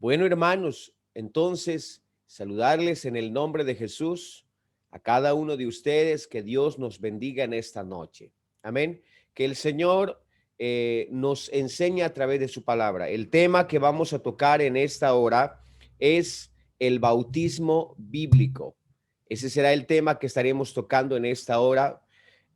Bueno, hermanos, entonces saludarles en el nombre de Jesús a cada uno de ustedes, que Dios nos bendiga en esta noche. Amén. Que el Señor nos enseñe a través de su palabra. El tema que vamos a tocar en esta hora es el bautismo bíblico. Ese será el tema que estaremos tocando en esta hora.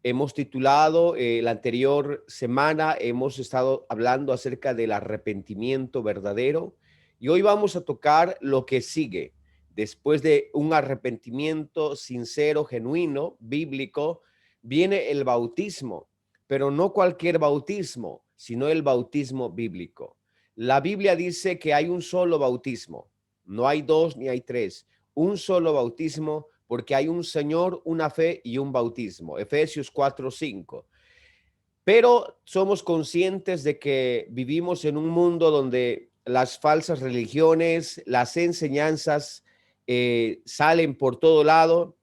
Hemos titulado la anterior semana, hemos estado hablando acerca del arrepentimiento verdadero y hoy vamos a tocar lo que sigue. Después de un arrepentimiento sincero, genuino, bíblico, viene el bautismo, pero no cualquier bautismo, sino el bautismo bíblico. La Biblia dice que hay un solo bautismo, no hay dos ni hay tres, un solo bautismo, porque hay un Señor, una fe y un bautismo. Efesios 4:5. Pero somos conscientes de que vivimos en un mundo donde las falsas religiones, las enseñanzas salen por todo lado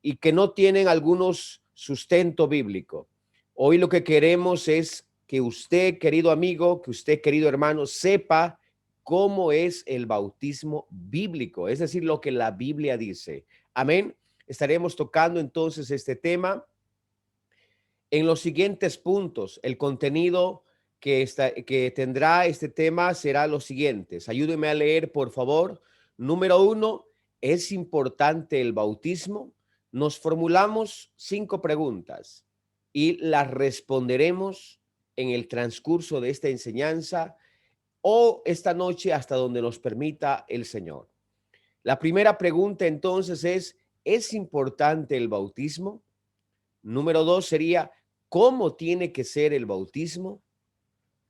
y que no tienen algunos sustento bíblico. Hoy lo que queremos es que usted, querido amigo, que usted, querido hermano, sepa cómo es el bautismo bíblico, es decir, lo que la Biblia dice. Amén. Estaremos tocando entonces este tema en los siguientes puntos. El contenido que tendrá este tema será los siguientes. Ayúdeme a leer, por favor. Número 1, ¿es importante el bautismo? Nos formulamos 5 preguntas y las responderemos en el transcurso de esta enseñanza o esta noche hasta donde nos permita el Señor. La primera pregunta entonces ¿es importante el bautismo? Número 2 sería, ¿cómo tiene que ser el bautismo?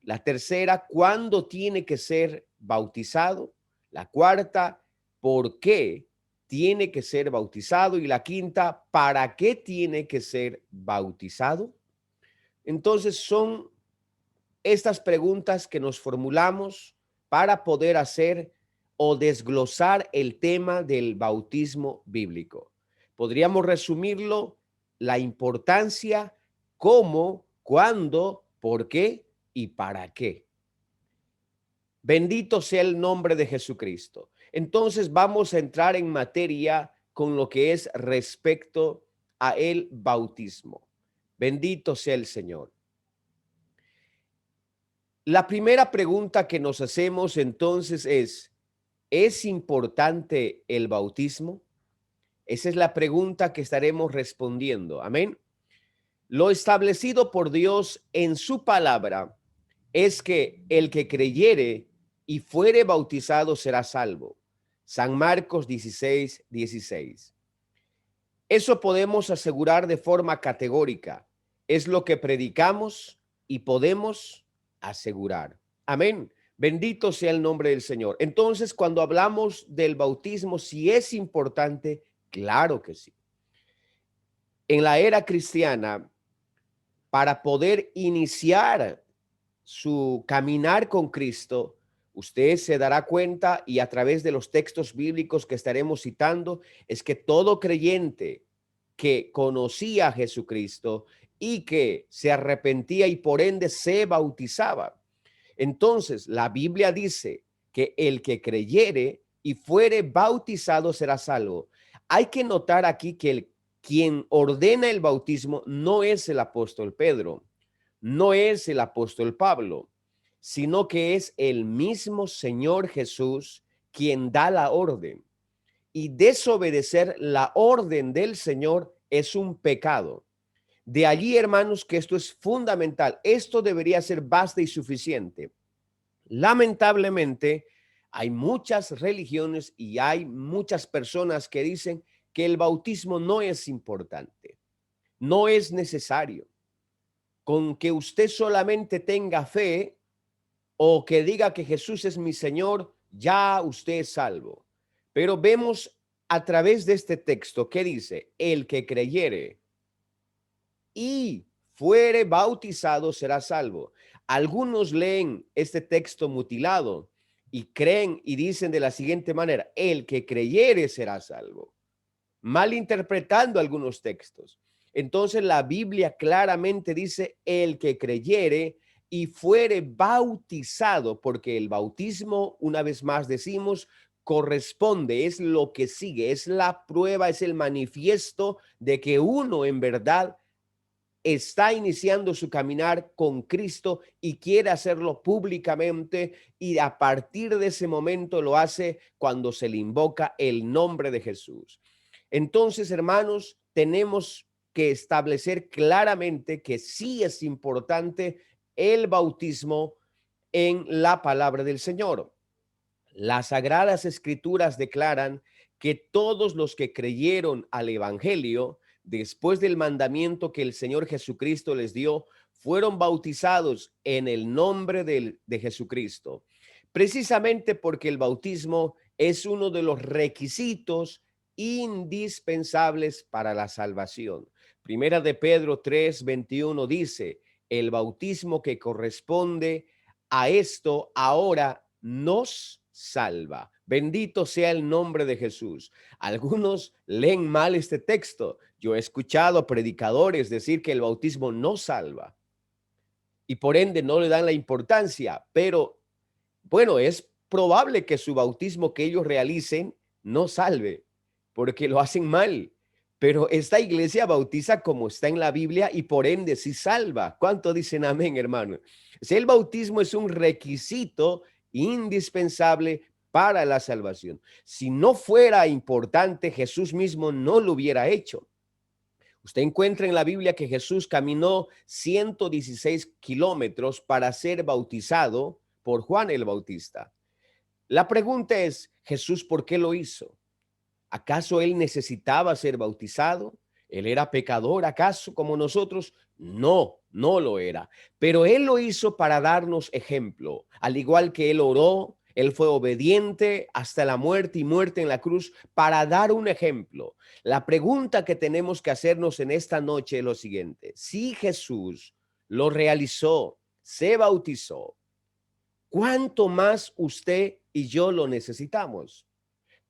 La tercera, ¿cuándo tiene que ser bautizado? La cuarta, ¿por qué tiene que ser bautizado? Y la quinta, ¿para qué tiene que ser bautizado? Entonces son estas preguntas que nos formulamos para poder hacer o desglosar el tema del bautismo bíblico. Podríamos resumirlo: la importancia, cómo, cuándo, por qué y para qué. Bendito sea el nombre de Jesucristo. Entonces vamos a entrar en materia con lo que es respecto a el bautismo. Bendito sea el Señor. La primera pregunta que nos hacemos entonces ¿es importante el bautismo? Esa es la pregunta que estaremos respondiendo. Amén. Lo establecido por Dios en su palabra es que el que creyere y fuere bautizado será salvo. San Marcos 16:16. Eso podemos asegurar de forma categórica. Es lo que predicamos y podemos asegurar. Amén. Bendito sea el nombre del Señor. Entonces, cuando hablamos del bautismo, si es importante, claro que sí. En la era cristiana, para poder iniciar su caminar con Cristo, usted se dará cuenta, y a través de los textos bíblicos que estaremos citando, es que todo creyente que conocía a Jesucristo y que se arrepentía y por ende se bautizaba. Entonces, la Biblia dice que el que creyere y fuere bautizado será salvo. Hay que notar aquí que quien ordena el bautismo no es el apóstol Pedro, no es el apóstol Pablo, sino que es el mismo Señor Jesús quien da la orden. Y desobedecer la orden del Señor es un pecado. De allí, hermanos, que esto es fundamental. Esto debería ser basta y suficiente. Lamentablemente, hay muchas religiones y hay muchas personas que dicen que el bautismo no es importante, no es necesario. Con que usted solamente tenga fe o que diga que Jesús es mi Señor, ya usted es salvo. Pero vemos a través de este texto que dice: el que creyere y fuere bautizado será salvo. Algunos leen este texto mutilado y creen y dicen de la siguiente manera: el que creyere será salvo, malinterpretando algunos textos. Entonces la Biblia claramente dice: el que creyere y fuere bautizado, porque el bautismo, una vez más decimos, corresponde, es lo que sigue, es la prueba, es el manifiesto de que uno en verdad está iniciando su caminar con Cristo y quiere hacerlo públicamente, y a partir de ese momento lo hace cuando se le invoca el nombre de Jesús. Entonces, hermanos, tenemos que establecer claramente que sí es importante el bautismo en la palabra del Señor. Las Sagradas Escrituras declaran que todos los que creyeron al Evangelio, después del mandamiento que el Señor Jesucristo les dio, fueron bautizados en el nombre de Jesucristo, precisamente porque el bautismo es uno de los requisitos indispensables para la salvación. Primera de Pedro 3:21 dice: el bautismo que corresponde a esto ahora nos salva. Bendito sea el nombre de Jesús. Algunos leen mal este texto. Yo he escuchado predicadores decir que el bautismo no salva y por ende no le dan la importancia, pero bueno, es probable que su bautismo que ellos realicen no salve, porque lo hacen mal. Pero esta iglesia bautiza como está en la Biblia y por ende sí salva. ¿Cuánto dicen amén, hermano? Si el bautismo es un requisito indispensable para la salvación. Si no fuera importante, Jesús mismo no lo hubiera hecho. Usted encuentra en la Biblia que Jesús caminó 116 kilómetros para ser bautizado por Juan el Bautista. La pregunta es: Jesús, ¿por qué lo hizo? ¿Acaso él necesitaba ser bautizado? ¿Él era pecador acaso como nosotros? No, no lo era. Pero él lo hizo para darnos ejemplo. Al igual que él oró, él fue obediente hasta la muerte y muerte en la cruz para dar un ejemplo. La pregunta que tenemos que hacernos en esta noche es lo siguiente: si Jesús lo realizó, se bautizó, ¿cuánto más usted y yo lo necesitamos?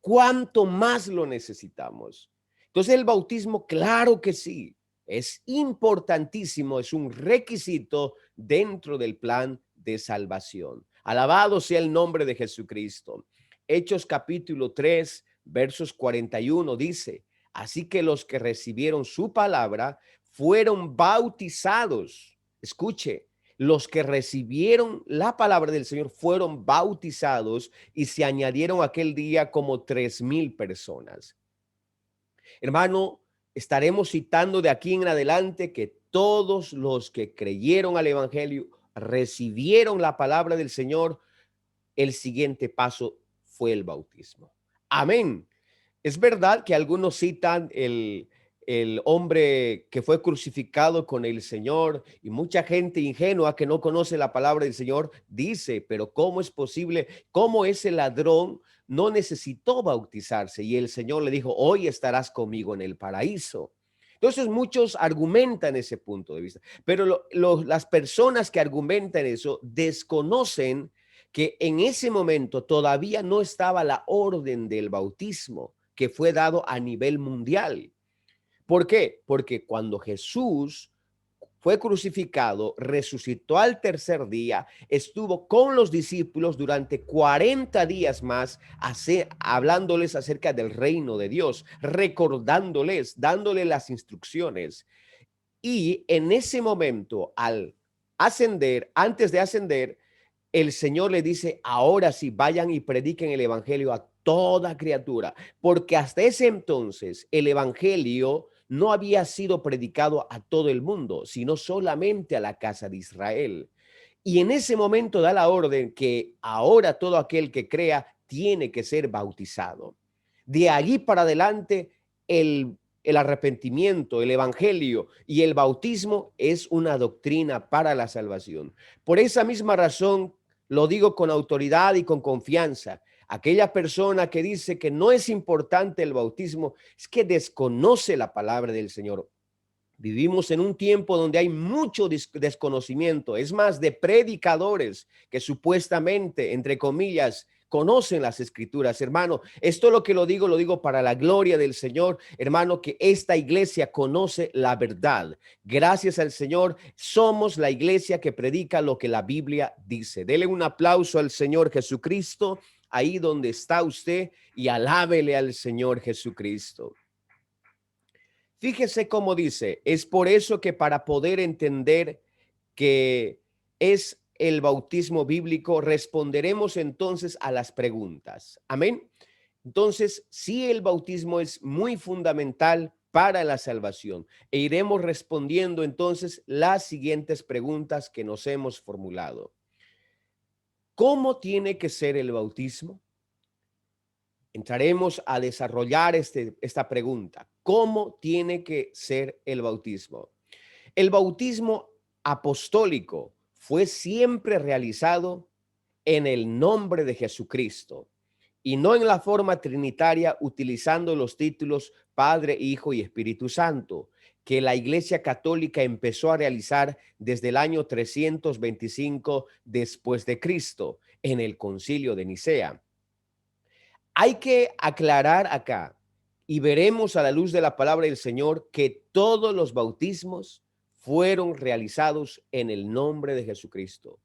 ¿Cuánto más lo necesitamos? Entonces el bautismo, claro que sí, es importantísimo, es un requisito dentro del plan de salvación. Alabado sea el nombre de Jesucristo. Hechos capítulo 3, versos 41 dice: así que los que recibieron su palabra fueron bautizados. Escuche, los que recibieron la palabra del Señor fueron bautizados y se añadieron aquel día como 3,000 personas. Hermano, estaremos citando de aquí en adelante que todos los que creyeron al Evangelio, recibieron la palabra del Señor, el siguiente paso fue el bautismo. Amén. Es verdad que algunos citan el hombre que fue crucificado con el Señor, y mucha gente ingenua que no conoce la palabra del Señor dice: pero ¿cómo es posible? ¿Cómo ese ladrón no necesitó bautizarse? Y el Señor le dijo: hoy estarás conmigo en el paraíso. Entonces muchos argumentan ese punto de vista, pero las personas que argumentan eso desconocen que en ese momento todavía no estaba la orden del bautismo que fue dado a nivel mundial. ¿Por qué? Porque cuando Jesús fue crucificado, resucitó al tercer día, estuvo con los discípulos durante 40 días más, hablándoles acerca del reino de Dios, recordándoles, dándoles las instrucciones. Y en ese momento, al ascender, antes de ascender, el Señor le dice: ahora sí, vayan y prediquen el evangelio a toda criatura, porque hasta ese entonces el evangelio no había sido predicado a todo el mundo, sino solamente a la casa de Israel. Y en ese momento da la orden que ahora todo aquel que crea tiene que ser bautizado. De allí para adelante, el arrepentimiento, el evangelio y el bautismo es una doctrina para la salvación. Por esa misma razón, lo digo con autoridad y con confianza: aquella persona que dice que no es importante el bautismo es que desconoce la palabra del Señor. Vivimos en un tiempo donde hay mucho desconocimiento, es más, de predicadores que supuestamente, entre comillas, conocen las escrituras, hermano. Esto lo que lo digo para la gloria del Señor, hermano, que esta iglesia conoce la verdad. Gracias al Señor, somos la iglesia que predica lo que la Biblia dice. Dele un aplauso al Señor Jesucristo ahí donde está usted y alábele al Señor Jesucristo. Fíjese cómo dice, es por eso que para poder entender que es el bautismo bíblico, responderemos entonces a las preguntas. Amén. Entonces, sí, el bautismo es muy fundamental para la salvación e iremos respondiendo entonces las siguientes preguntas que nos hemos formulado. ¿Cómo tiene que ser el bautismo? Entraremos a desarrollar esta pregunta. ¿Cómo tiene que ser el bautismo? El bautismo apostólico fue siempre realizado en el nombre de Jesucristo y no en la forma trinitaria utilizando los títulos Padre, Hijo y Espíritu Santo, que la Iglesia Católica empezó a realizar desde el año 325 después de Cristo en el Concilio de Nicea. Hay que aclarar acá y veremos a la luz de la palabra del Señor que todos los bautismos fueron realizados en el nombre de Jesucristo.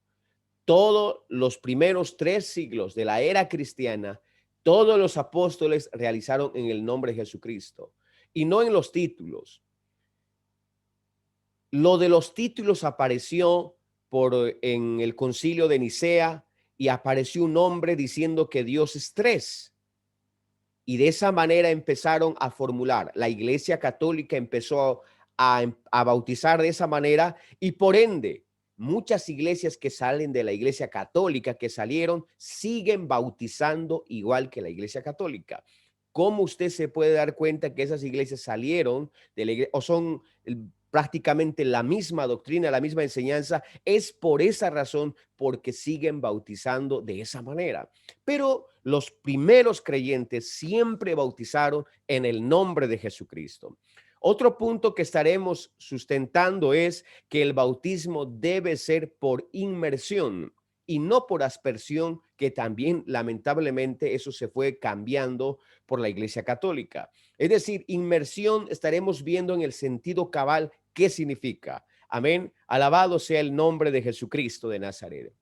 Todos los primeros 3 siglos de la era cristiana, todos los apóstoles realizaron en el nombre de Jesucristo y no en los títulos. Lo de los títulos apareció en el Concilio de Nicea y apareció un hombre diciendo que Dios es 3. Y de esa manera empezaron a formular. La Iglesia Católica empezó a bautizar de esa manera y por ende muchas iglesias que salen de la Iglesia Católica, que salieron, siguen bautizando igual que la Iglesia Católica. ¿Cómo usted se puede dar cuenta que esas iglesias salieron de la iglesia o son prácticamente la misma doctrina, la misma enseñanza? Es por esa razón, porque siguen bautizando de esa manera. Pero los primeros creyentes siempre bautizaron en el nombre de Jesucristo. Otro punto que estaremos sustentando es que el bautismo debe ser por inmersión y no por aspersión, que también lamentablemente eso se fue cambiando por la Iglesia Católica. Es decir, inmersión estaremos viendo en el sentido cabal qué significa. Amén. Alabado sea el nombre de Jesucristo de Nazaret.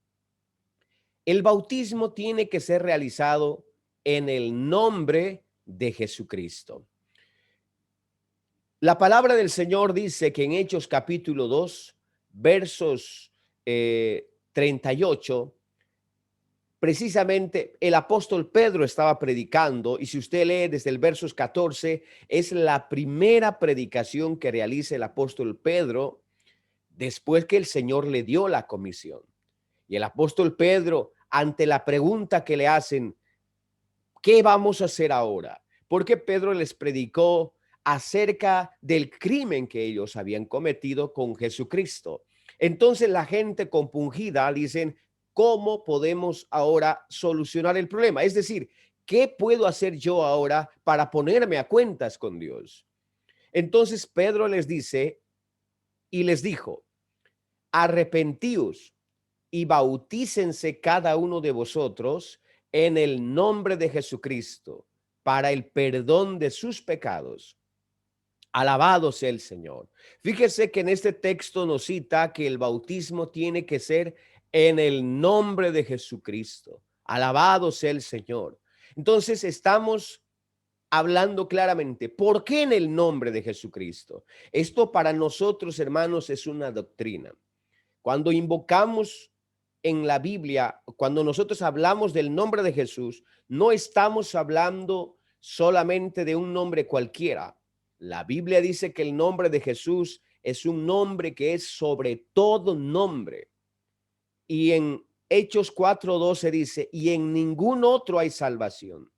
El bautismo tiene que ser realizado en el nombre de Jesucristo. La palabra del Señor dice que en Hechos capítulo 2, versos 38, precisamente el apóstol Pedro estaba predicando, y si usted lee desde el versos 14, es la primera predicación que realiza el apóstol Pedro después que el Señor le dio la comisión. Y el apóstol Pedro, ante la pregunta que le hacen, ¿qué vamos a hacer ahora? Porque Pedro les predicó acerca del crimen que ellos habían cometido con Jesucristo. Entonces la gente compungida dicen, ¿cómo podemos ahora solucionar el problema? Es decir, ¿qué puedo hacer yo ahora para ponerme a cuentas con Dios? Entonces Pedro les dice y les dijo, arrepentíos y bautícense cada uno de vosotros en el nombre de Jesucristo para el perdón de sus pecados. Alabado sea el Señor. Fíjese que en este texto nos cita que el bautismo tiene que ser en el nombre de Jesucristo. Alabado sea el Señor. Entonces estamos hablando claramente, ¿por qué en el nombre de Jesucristo? Esto para nosotros, hermanos, es una doctrina. Cuando invocamos en la Biblia, cuando nosotros hablamos del nombre de Jesús, no estamos hablando solamente de un nombre cualquiera. La Biblia dice que el nombre de Jesús es un nombre que es sobre todo nombre. Y en Hechos 4:12 dice, y en ningún otro hay salvación,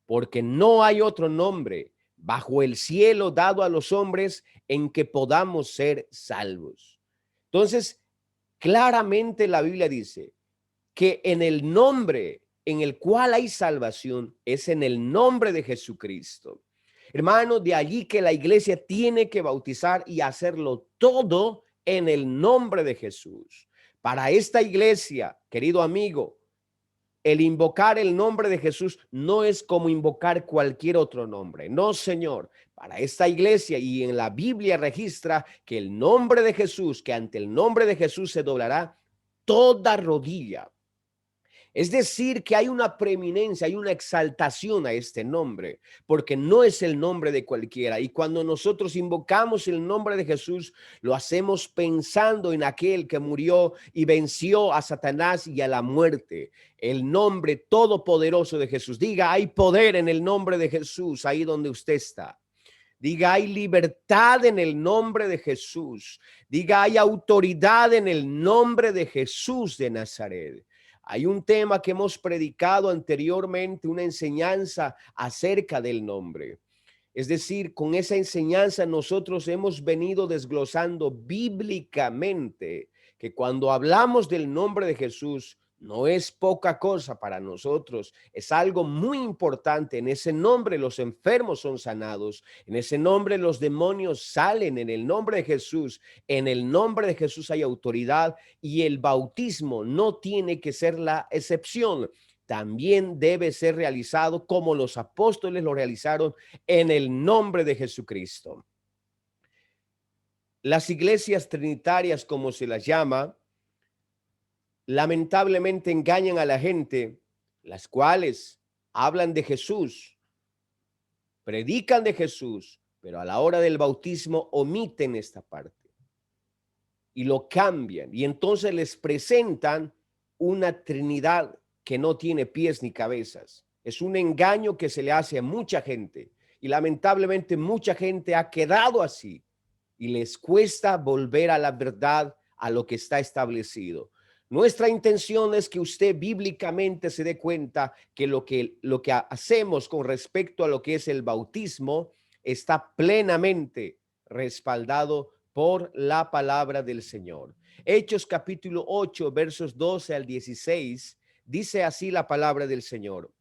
porque no hay otro nombre bajo el cielo dado a los hombres en que podamos ser salvos. Entonces, claramente la Biblia dice que en el nombre en el cual hay salvación es en el nombre de Jesucristo. Hermano, de allí que la iglesia tiene que bautizar y hacerlo todo en el nombre de Jesús. Para esta iglesia, querido amigo, El invocar el nombre de Jesús no es como invocar cualquier otro nombre. No, Señor. Para esta iglesia y en la Biblia registra que el nombre de Jesús, que ante el nombre de Jesús se doblará toda rodilla. Es decir, que hay una preeminencia, hay una exaltación a este nombre, porque no es el nombre de cualquiera. Y cuando nosotros invocamos el nombre de Jesús, lo hacemos pensando en aquel que murió y venció a Satanás y a la muerte. El nombre todopoderoso de Jesús. Diga, hay poder en el nombre de Jesús, ahí donde usted está. Diga, hay libertad en el nombre de Jesús. Diga, hay autoridad en el nombre de Jesús de Nazaret. Hay un tema que hemos predicado anteriormente, una enseñanza acerca del nombre. Es decir, con esa enseñanza nosotros hemos venido desglosando bíblicamente que cuando hablamos del nombre de Jesús, no es poca cosa para nosotros, es algo muy importante. En ese nombre los enfermos son sanados, en ese nombre los demonios salen, en el nombre de Jesús. En el nombre de Jesús hay autoridad y el bautismo no tiene que ser la excepción. También debe ser realizado como los apóstoles lo realizaron en el nombre de Jesucristo. Las iglesias trinitarias, como se las llama, lamentablemente engañan a la gente, las cuales hablan de Jesús, predican de Jesús, pero a la hora del bautismo omiten esta parte y lo cambian. Y entonces les presentan una Trinidad que no tiene pies ni cabezas. Es un engaño que se le hace a mucha gente y lamentablemente mucha gente ha quedado así y les cuesta volver a la verdad, a lo que está establecido. Nuestra intención es que usted bíblicamente se dé cuenta que lo que hacemos con respecto a lo que es el bautismo está plenamente respaldado por la palabra del Señor. Hechos capítulo 8, versos 12 al 16, dice así la palabra del Señor.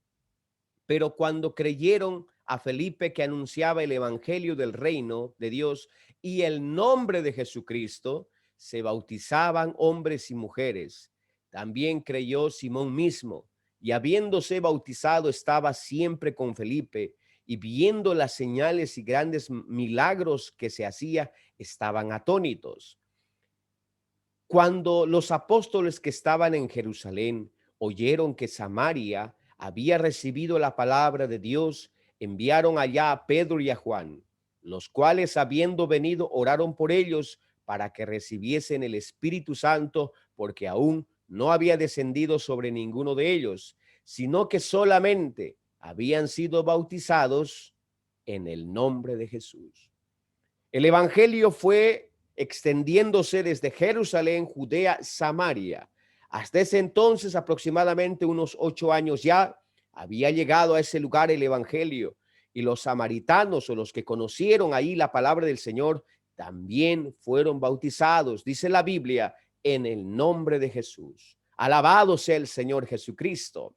Pero cuando creyeron a Felipe que anunciaba el evangelio del reino de Dios y el nombre de Jesucristo, se bautizaban hombres y mujeres. También creyó Simón mismo, y habiéndose bautizado estaba siempre con Felipe, y viendo las señales y grandes milagros que se hacía, estaban atónitos. Cuando los apóstoles que estaban en Jerusalén oyeron que Samaria había recibido la palabra de Dios, enviaron allá a Pedro y a Juan, los cuales, habiendo venido, oraron por ellos para que recibiesen el Espíritu Santo, porque aún no había descendido sobre ninguno de ellos, sino que solamente habían sido bautizados en el nombre de Jesús. El evangelio fue extendiéndose desde Jerusalén, Judea, Samaria. Hasta ese entonces, aproximadamente unos 8 años ya, había llegado a ese lugar el evangelio, y los samaritanos, o los que conocieron ahí la palabra del Señor, también fueron bautizados, dice la Biblia, en el nombre de Jesús. Alabado sea el Señor Jesucristo.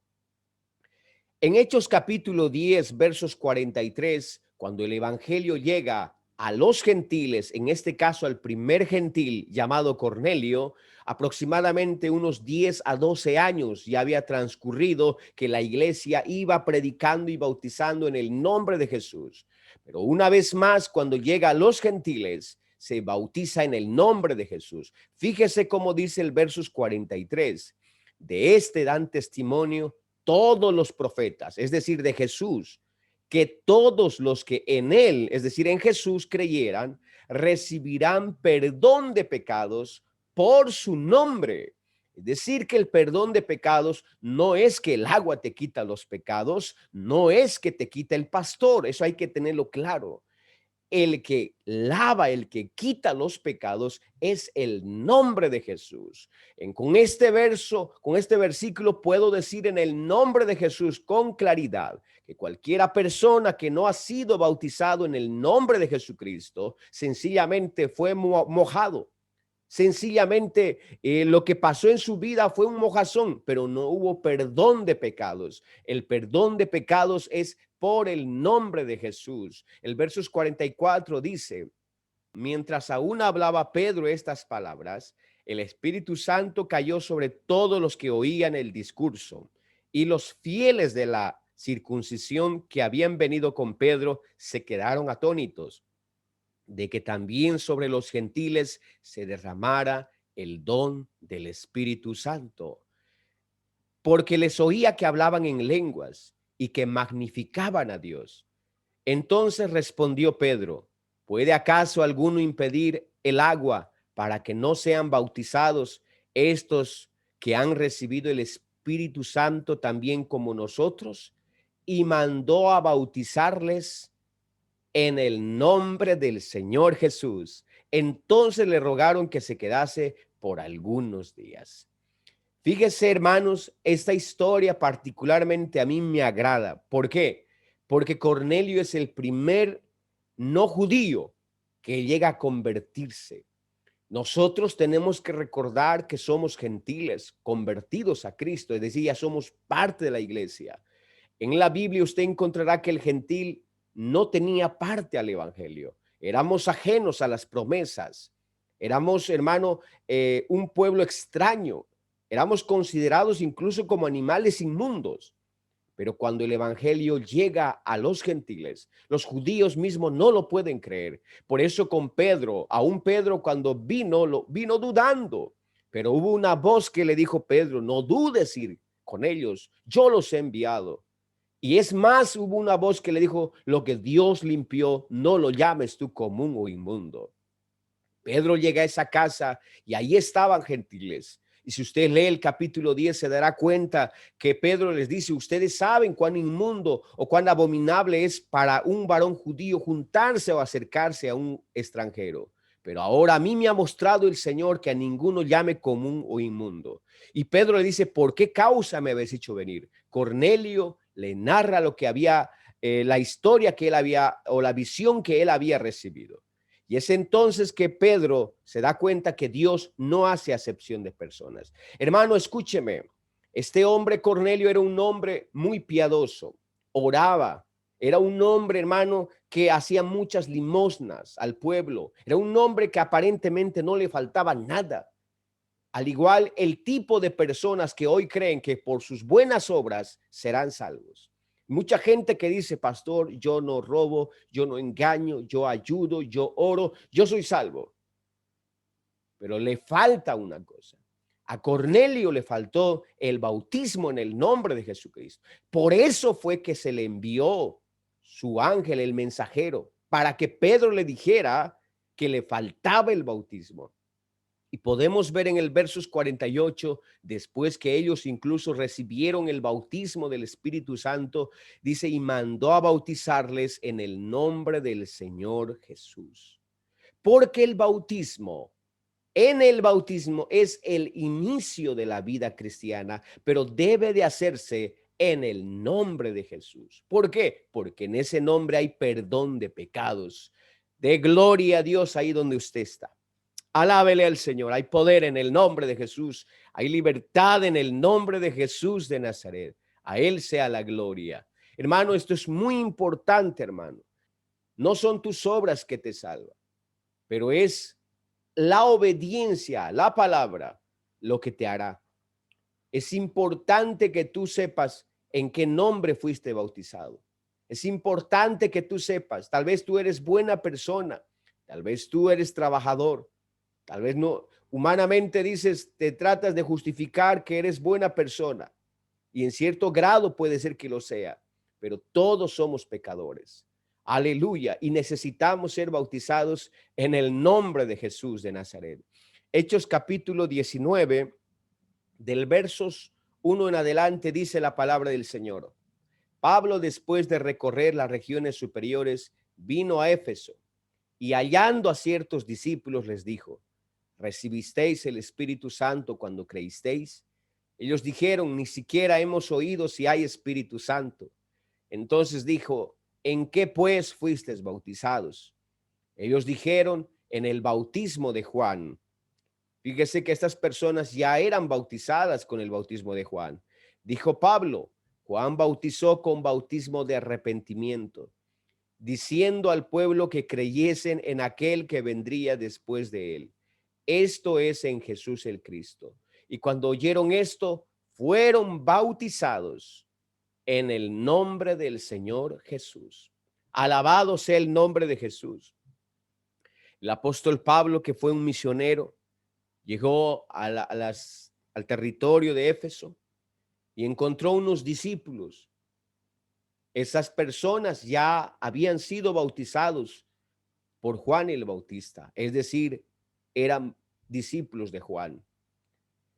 En Hechos capítulo 10, versos 43, cuando el evangelio llega a los gentiles, en este caso al primer gentil llamado Cornelio, aproximadamente unos 10 a 12 años ya había transcurrido que la iglesia iba predicando y bautizando en el nombre de Jesús. Pero una vez más, cuando llega a los gentiles, se bautiza en el nombre de Jesús. Fíjese cómo dice el versos 43. De este dan testimonio todos los profetas, es decir, de Jesús, que todos los que en él, es decir, en Jesús creyeran, recibirán perdón de pecados por su nombre. Es decir, que el perdón de pecados no es que el agua te quita los pecados, no es que te quita el pastor, eso hay que tenerlo claro. El que lava, el que quita los pecados es el nombre de Jesús. Con este verso, con este versículo puedo decir en el nombre de Jesús con claridad que cualquiera persona que no ha sido bautizado en el nombre de Jesucristo sencillamente fue mojado. Sencillamente lo que pasó en su vida fue un mojazón, pero no hubo perdón de pecados. El perdón de pecados es por el nombre de Jesús. El versos 44 dice: mientras aún hablaba Pedro estas palabras, el Espíritu Santo cayó sobre todos los que oían el discurso. Y los fieles de la circuncisión que habían venido con Pedro se quedaron atónitos de que también sobre los gentiles se derramara el don del Espíritu Santo, porque les oía que hablaban en lenguas y que magnificaban a Dios. Entonces respondió Pedro: ¿puede acaso alguno impedir el agua para que no sean bautizados estos que han recibido el Espíritu Santo también como nosotros? Y mandó a bautizarles en el nombre del Señor Jesús. Entonces le rogaron que se quedase por algunos días. Fíjese, hermanos, esta historia particularmente a mí me agrada. ¿Por qué? Porque Cornelio es el primer no judío que llega a convertirse. Nosotros tenemos que recordar que somos gentiles convertidos a Cristo, es decir, ya somos parte de la iglesia. En la Biblia usted encontrará que el gentil no tenía parte al evangelio. Éramos ajenos a las promesas. Éramos, hermano, un pueblo extraño. Éramos considerados incluso como animales inmundos. Pero cuando el evangelio llega a los gentiles, los judíos mismos no lo pueden creer. Por eso con Pedro, aún Pedro cuando vino dudando. Pero hubo una voz que le dijo: Pedro, no dudes ir con ellos, yo los he enviado. Y es más, hubo una voz que le dijo: lo que Dios limpió, no lo llames tú común o inmundo. Pedro llega a esa casa y ahí estaban gentiles. Y si usted lee el capítulo 10, se dará cuenta que Pedro les dice: ustedes saben cuán inmundo o cuán abominable es para un varón judío juntarse o acercarse a un extranjero. Pero ahora a mí me ha mostrado el Señor que a ninguno llame común o inmundo. Y Pedro le dice: ¿por qué causa me habéis hecho venir? Cornelio le narra lo que había, la historia que él había, o la visión que él había recibido. Y es entonces que Pedro se da cuenta que Dios no hace acepción de personas. Hermano, escúcheme, este hombre Cornelio era un hombre muy piadoso, oraba, era un hombre, hermano, que hacía muchas limosnas al pueblo, era un hombre que aparentemente no le faltaba nada. Al igual el tipo de personas que hoy creen que por sus buenas obras serán salvos. Mucha gente que dice: pastor, yo no robo, yo no engaño, yo ayudo, yo oro, yo soy salvo. Pero le falta una cosa. A Cornelio le faltó el bautismo en el nombre de Jesucristo. Por eso fue que se le envió su ángel, el mensajero, para que Pedro le dijera que le faltaba el bautismo. Y podemos ver en el versos 48, después que ellos incluso recibieron el bautismo del Espíritu Santo, dice: y mandó a bautizarles en el nombre del Señor Jesús. Porque en el bautismo es el inicio de la vida cristiana, pero debe de hacerse en el nombre de Jesús. ¿Por qué? Porque en ese nombre hay perdón de pecados. De gloria a Dios ahí donde usted está. Alábele al Señor. Hay poder en el nombre de Jesús. Hay libertad en el nombre de Jesús de Nazaret. A Él sea la gloria. Hermano, esto es muy importante, hermano. No son tus obras que te salvan, pero es la obediencia a la palabra lo que te hará. Es importante que tú sepas en qué nombre fuiste bautizado. Es importante que tú sepas, tal vez tú eres buena persona, tal vez tú eres trabajador, tal vez no, humanamente dices, te tratas de justificar que eres buena persona y en cierto grado puede ser que lo sea, pero todos somos pecadores. Aleluya. Y necesitamos ser bautizados en el nombre de Jesús de Nazaret. Hechos capítulo 19, del versos 1 en adelante, dice la palabra del Señor. Pablo, después de recorrer las regiones superiores, vino a Éfeso y hallando a ciertos discípulos les dijo: ¿recibisteis el Espíritu Santo cuando creísteis? Ellos dijeron: ni siquiera hemos oído si hay Espíritu Santo. Entonces dijo: ¿en qué pues fuisteis bautizados? Ellos dijeron: en el bautismo de Juan. Fíjese que estas personas ya eran bautizadas con el bautismo de Juan. Dijo Pablo: Juan bautizó con bautismo de arrepentimiento, diciendo al pueblo que creyesen en aquel que vendría después de él, esto es, en Jesús el Cristo. Y cuando oyeron esto, fueron bautizados en el nombre del Señor Jesús. Alabado sea el nombre de Jesús. El apóstol Pablo, que fue un misionero, llegó al territorio de Éfeso y encontró unos discípulos. Esas personas ya habían sido bautizados por Juan el Bautista, es decir, eran discípulos de Juan.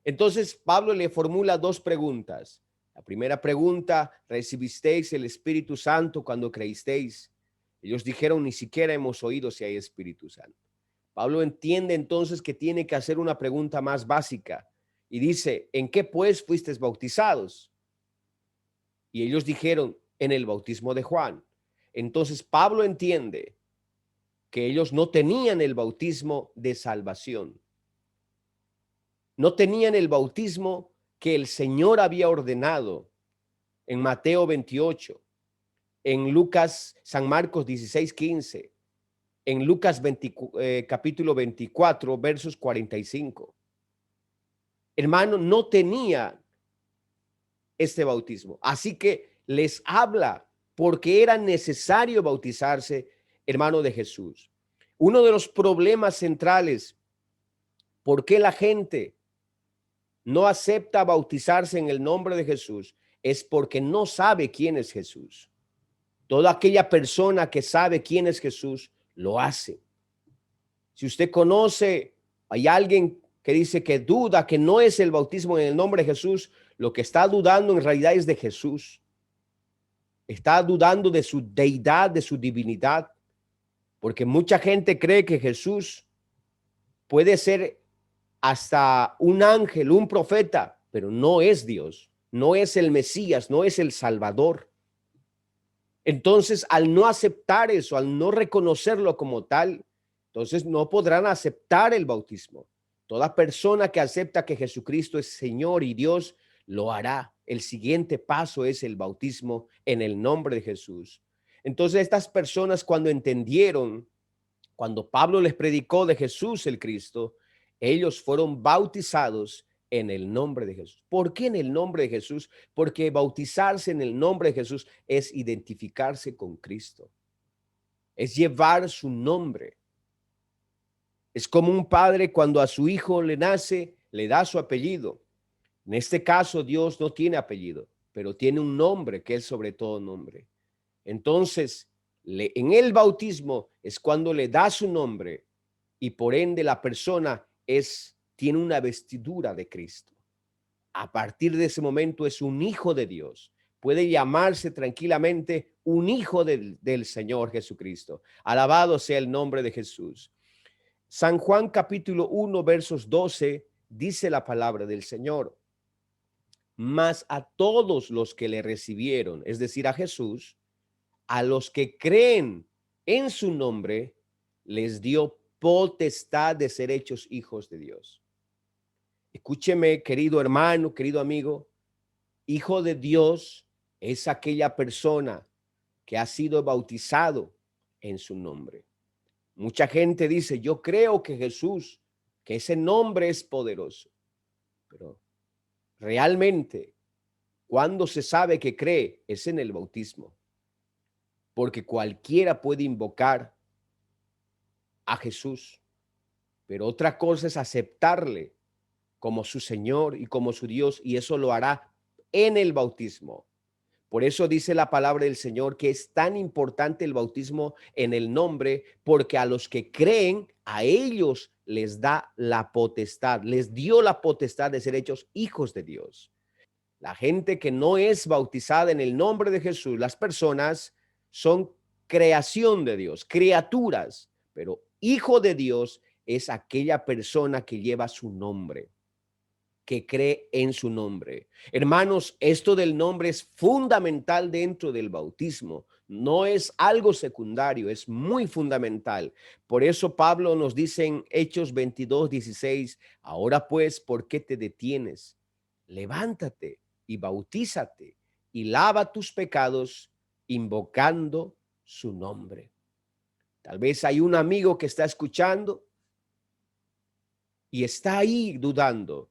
Entonces Pablo le formula dos preguntas. La primera pregunta: ¿recibisteis el Espíritu Santo cuando creísteis? Ellos dijeron: ni siquiera hemos oído si hay Espíritu Santo. Pablo entiende entonces que tiene que hacer una pregunta más básica y dice: ¿en qué pues fuisteis bautizados? Y ellos dijeron: en el bautismo de Juan. Entonces Pablo entiende que ellos no tenían el bautismo de salvación. No tenían el bautismo que el Señor había ordenado en Mateo 28, en San Marcos 16:15, en Lucas capítulo 24, versos 45. Hermano, no tenía este bautismo. Así que les habla porque era necesario bautizarse, hermano de Jesús. Uno de los problemas centrales, ¿por qué la gente no acepta bautizarse en el nombre de Jesús? Es porque no sabe quién es Jesús. Toda aquella persona que sabe quién es Jesús, lo hace. Si usted conoce, hay alguien que dice que duda que no es el bautismo en el nombre de Jesús, lo que está dudando en realidad es de Jesús. Está dudando de su deidad, de su divinidad, porque mucha gente cree que Jesús puede ser hasta un ángel, un profeta, pero no es Dios, no es el Mesías, no es el Salvador. Entonces, al no aceptar eso, al no reconocerlo como tal, entonces no podrán aceptar el bautismo. Toda persona que acepta que Jesucristo es Señor y Dios, lo hará. El siguiente paso es el bautismo en el nombre de Jesús. Entonces, estas personas, cuando entendieron, cuando Pablo les predicó de Jesús el Cristo, ellos fueron bautizados en el nombre de Jesús. ¿Por qué en el nombre de Jesús? Porque bautizarse en el nombre de Jesús es identificarse con Cristo, es llevar su nombre. Es como un padre cuando a su hijo le nace, le da su apellido. En este caso, Dios no tiene apellido, pero tiene un nombre que es sobre todo nombre. Entonces, en el bautismo es cuando le da su nombre y por ende la persona tiene una vestidura de Cristo. A partir de ese momento es un hijo de Dios. Puede llamarse tranquilamente un hijo del Señor Jesucristo. Alabado sea el nombre de Jesús. San Juan capítulo 1 versos 12 dice la palabra del Señor: mas a todos los que le recibieron, es decir, a Jesús, a los que creen en su nombre, les dio potestad de ser hechos hijos de Dios. Escúcheme, querido hermano, querido amigo, hijo de Dios es aquella persona que ha sido bautizado en su nombre. Mucha gente dice: yo creo que Jesús, que ese nombre es poderoso, pero realmente cuando se sabe que cree es en el bautismo, porque cualquiera puede invocar a Jesús, pero otra cosa es aceptarle como su Señor y como su Dios, y eso lo hará en el bautismo. Por eso dice la palabra del Señor que es tan importante el bautismo en el nombre, porque a los que creen, a ellos les da la potestad, les dio la potestad de ser hechos hijos de Dios. La gente que no es bautizada en el nombre de Jesús, las personas son creación de Dios, criaturas, pero hijo de Dios es aquella persona que lleva su nombre, que cree en su nombre. Hermanos, esto del nombre es fundamental dentro del bautismo. No es algo secundario, es muy fundamental. Por eso Pablo nos dice en Hechos 22:16, ahora pues, ¿por qué te detienes? Levántate y bautízate y lava tus pecados invocando su nombre. Tal vez hay un amigo que está escuchando y está ahí dudando.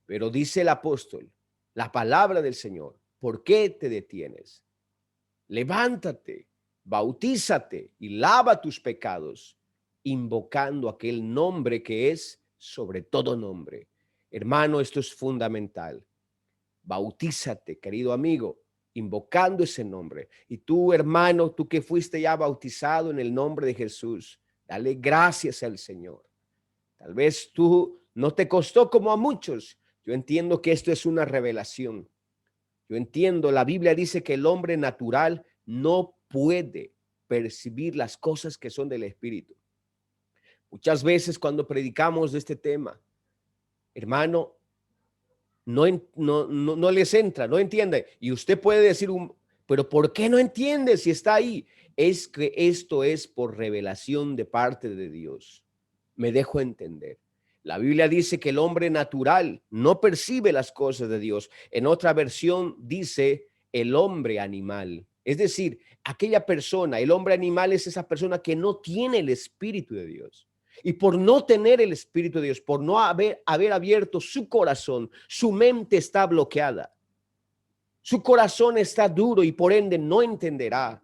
Pero dice el apóstol, la palabra del Señor. ¿Por qué te detienes? Levántate, bautízate y lava tus pecados, invocando aquel nombre que es sobre todo nombre. Hermano, esto es fundamental. Bautízate, querido amigo, invocando ese nombre. Y tú, hermano, tú que fuiste ya bautizado en el nombre de Jesús, dale gracias al Señor. Tal vez tú no te costó como a muchos. Yo entiendo que esto es una revelación. Yo entiendo, la Biblia dice que el hombre natural no puede percibir las cosas que son del Espíritu. Muchas veces cuando predicamos de este tema, hermano, no les entra, no entiende. Y usted puede decir, pero ¿por qué no entiende si está ahí? Es que esto es por revelación de parte de Dios. Me dejo entender. La Biblia dice que el hombre natural no percibe las cosas de Dios. En otra versión dice el hombre animal. Es decir, aquella persona, el hombre animal es esa persona que no tiene el Espíritu de Dios. Y por no tener el Espíritu de Dios, por no haber abierto su corazón, su mente está bloqueada. Su corazón está duro y por ende no entenderá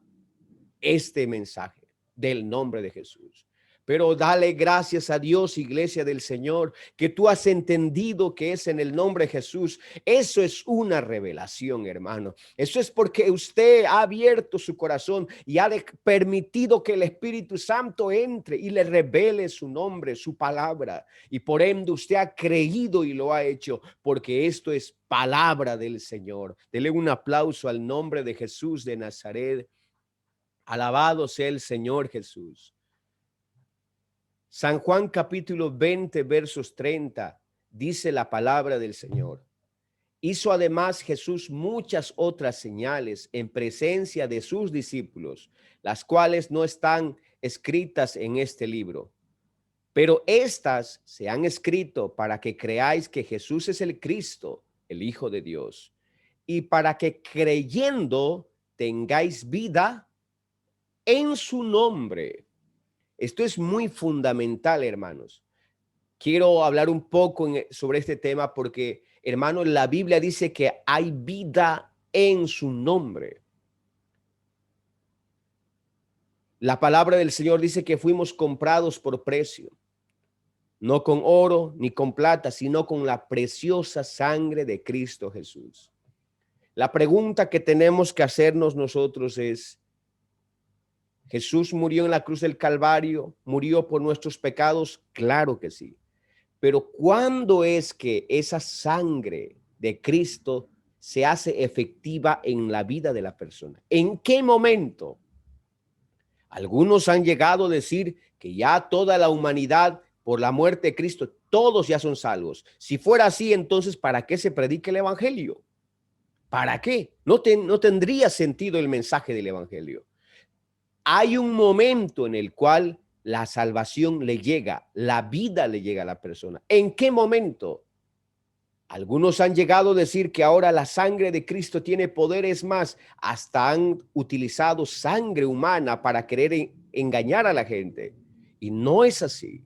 este mensaje del nombre de Jesús. Pero dale gracias a Dios, iglesia del Señor, que tú has entendido que es en el nombre de Jesús. Eso es una revelación, hermano. Eso es porque usted ha abierto su corazón y ha permitido que el Espíritu Santo entre y le revele su nombre, su palabra. Y por ende usted ha creído y lo ha hecho, porque esto es palabra del Señor. Dele un aplauso al nombre de Jesús de Nazaret. Alabado sea el Señor Jesús. San Juan capítulo 20 versos 30 dice la palabra del Señor. Hizo además Jesús muchas otras señales en presencia de sus discípulos, las cuales no están escritas en este libro. Pero estas se han escrito para que creáis que Jesús es el Cristo, el Hijo de Dios, y para que creyendo tengáis vida en su nombre. Esto es muy fundamental, hermanos. Quiero hablar un poco sobre este tema porque, hermanos, la Biblia dice que hay vida en su nombre. La palabra del Señor dice que fuimos comprados por precio, no con oro ni con plata, sino con la preciosa sangre de Cristo Jesús. La pregunta que tenemos que hacernos nosotros es, ¿Jesús murió en la cruz del Calvario? ¿Murió por nuestros pecados? Claro que sí. Pero ¿cuándo es que esa sangre de Cristo se hace efectiva en la vida de la persona? ¿En qué momento? Algunos han llegado a decir que ya toda la humanidad, por la muerte de Cristo, todos ya son salvos. Si fuera así, entonces, ¿para qué se predica el evangelio? ¿Para qué? No tendría sentido el mensaje del evangelio. Hay un momento en el cual la salvación le llega, la vida le llega a la persona. ¿En qué momento? Algunos han llegado a decir que ahora la sangre de Cristo tiene poderes más, hasta han utilizado sangre humana para querer engañar a la gente. Y no es así.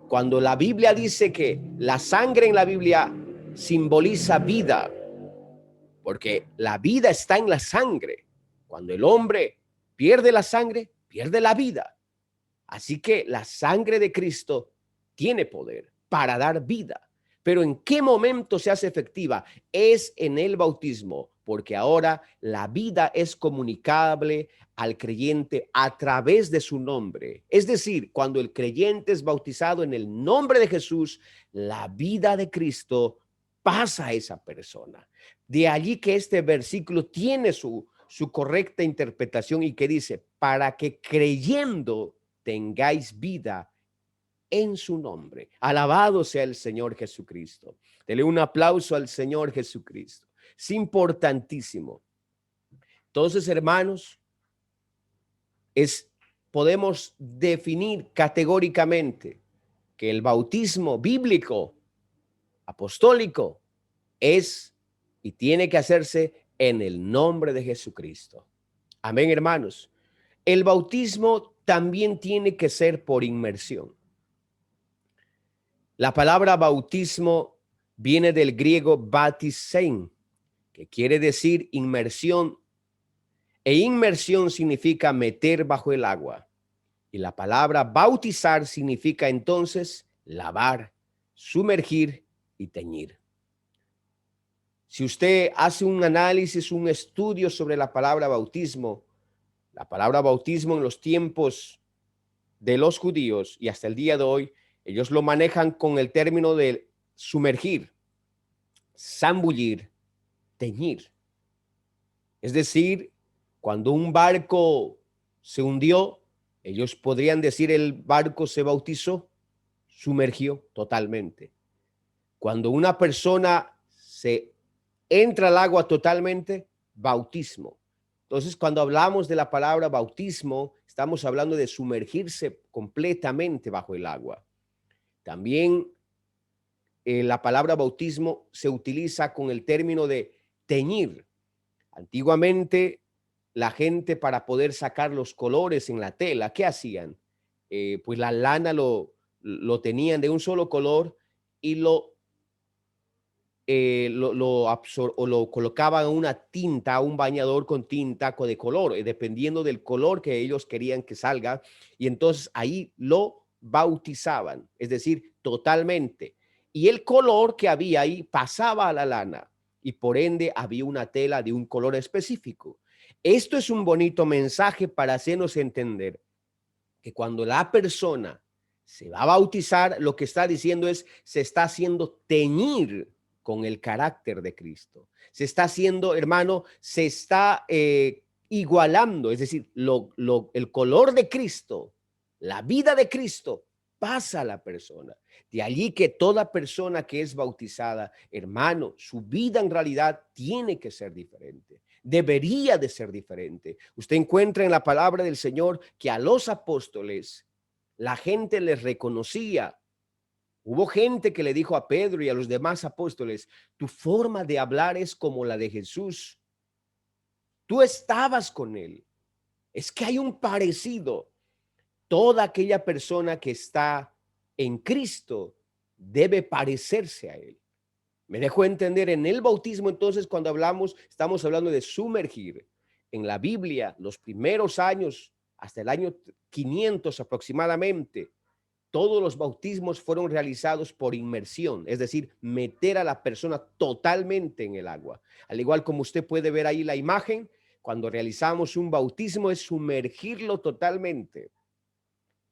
Cuando la Biblia dice que la sangre en la Biblia simboliza vida, porque la vida está en la sangre. Cuando el hombre pierde la sangre, pierde la vida. Así que la sangre de Cristo tiene poder para dar vida. Pero ¿en qué momento se hace efectiva? Es en el bautismo, porque ahora la vida es comunicable al creyente a través de su nombre. Es decir, cuando el creyente es bautizado en el nombre de Jesús, la vida de Cristo pasa a esa persona. De allí que este versículo tiene su correcta interpretación y que dice, para que creyendo tengáis vida en su nombre. Alabado sea el Señor Jesucristo. Dele un aplauso al Señor Jesucristo. Es importantísimo. Entonces, hermanos, podemos definir categóricamente que el bautismo bíblico, apostólico, es y tiene que hacerse en el nombre de Jesucristo. Amén, hermanos. El bautismo también tiene que ser por inmersión. La palabra bautismo viene del griego baptisein, que quiere decir inmersión, e inmersión significa meter bajo el agua. Y la palabra bautizar significa entonces lavar, sumergir y teñir. Si usted hace un análisis, un estudio sobre la palabra bautismo en los tiempos de los judíos y hasta el día de hoy, ellos lo manejan con el término de sumergir, zambullir, teñir. Es decir, cuando un barco se hundió, ellos podrían decir el barco se bautizó, sumergió totalmente. Cuando una persona se entra al agua totalmente, bautismo. Entonces, cuando hablamos de la palabra bautismo, estamos hablando de sumergirse completamente bajo el agua. También la palabra bautismo se utiliza con el término de teñir. Antiguamente, la gente, para poder sacar los colores en la tela, ¿qué hacían? Pues la lana lo tenían de un solo color y lo colocaban en una tinta, un bañador con tinta de color, dependiendo del color que ellos querían que salga. Y entonces ahí lo bautizaban, es decir, totalmente. Y el color que había ahí pasaba a la lana y por ende había una tela de un color específico. Esto es un bonito mensaje para hacernos entender que cuando la persona se va a bautizar, lo que está diciendo es, se está haciendo teñir con el carácter de Cristo. Se está haciendo, hermano, se está igualando, es decir, el color de Cristo, la vida de Cristo pasa a la persona. De allí que toda persona que es bautizada, hermano, su vida en realidad tiene que ser diferente. Debería de ser diferente. Usted encuentra en la palabra del Señor que a los apóstoles la gente les reconocía. Hubo gente que le dijo a Pedro y a los demás apóstoles, tu forma de hablar es como la de Jesús. Tú estabas con él. Es que hay un parecido. Toda aquella persona que está en Cristo debe parecerse a él. Me dejó entender en el bautismo, entonces, cuando estamos hablando de sumergir. En la Biblia, los primeros años, hasta el año 500 aproximadamente, todos los bautismos fueron realizados por inmersión, es decir, meter a la persona totalmente en el agua. Al igual como usted puede ver ahí la imagen, cuando realizamos un bautismo es sumergirlo totalmente